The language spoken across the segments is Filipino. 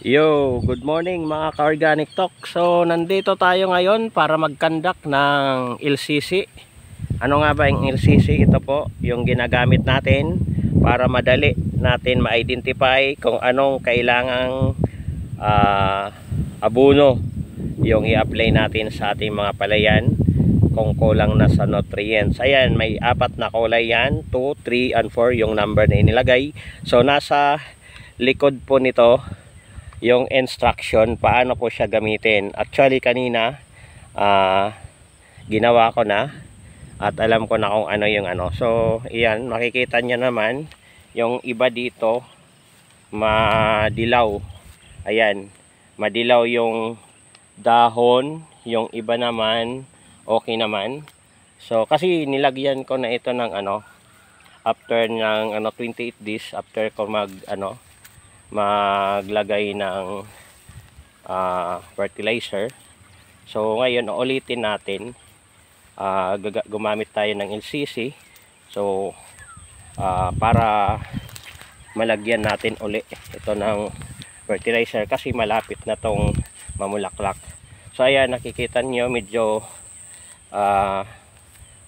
Yo, good morning mga ka-organic talk. So, nandito tayo ngayon para mag-conduct ng LCC. Ano nga ba yung LCC? Ito po, yung ginagamit natin para madali natin ma-identify kung anong kailangang abono yung i-apply natin sa ating mga palayan kung kulang na sa nutrients. Ayan, may 4 na kulay yan, 2, 3, and 4 yung number na inilagay. So, nasa likod po nito yung instruction paano po siya gamitin. Actually kanina ginawa ko na at alam ko na kung ano yung ano. So iyan, makikita nyo naman yung iba dito madilaw. Ayan, madilaw yung dahon, yung iba naman okay naman. So kasi nilagyan ko na ito ng after ng 28 days after ko maglagay ng fertilizer. So ngayon ulitin natin, gumamit tayo ng LCC. So para malagyan natin uli ito ng fertilizer kasi malapit na tong mamulaklak. So ayan, nakikita nyo medyo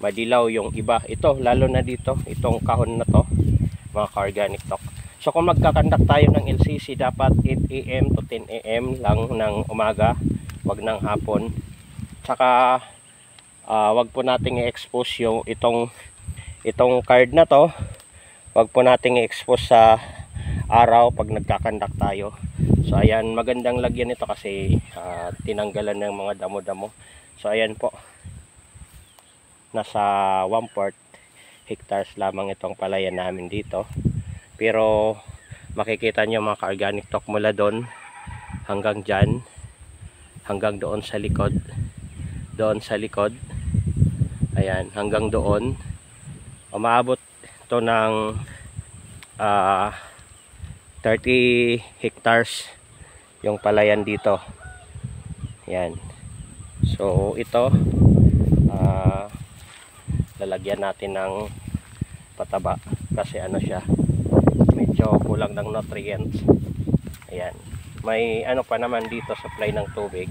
madilaw yung iba. Ito lalo na dito, itong kahon na to mga ka-organic talk. So kung magkakandak tayo ng LCC, dapat 8 AM to 10 AM lang ng umaga, wag ng hapon. Tsaka wag po nating i-expose yung itong card na to. Wag po nating i-expose sa araw pag nagkakandak tayo. So ayan, magandang lagyan ito kasi tinanggalan ng mga damo-damo. So ayan po, nasa 1/4 hectares lamang itong palayan namin dito. Pero makikita nyo mga ka-organic talk, mula doon hanggang dyan, hanggang doon sa likod, ayan, hanggang doon umaabot ito ng 30 hectares yung palayan dito. Ayan, so ito lalagyan natin ng pataba kasi siya, medyo kulang ng nutrients. Ayan, may pa naman dito, supply ng tubig.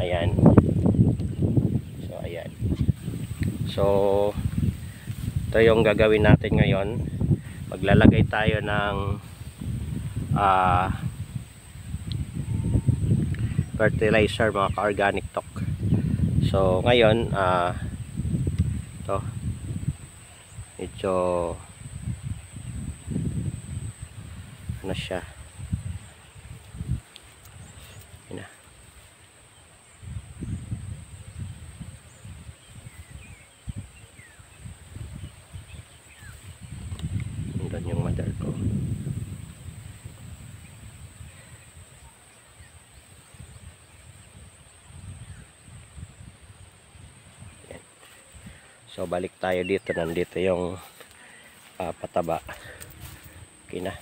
Ayan, so ayan, so ito yung gagawin natin ngayon. Maglalagay tayo ng fertilizer mga ka-organic talk. So ngayon ito medyo siya. Yan na. Nandun yung mother ko. Yan. So balik tayo dito, nandito yung pataba. Okay na.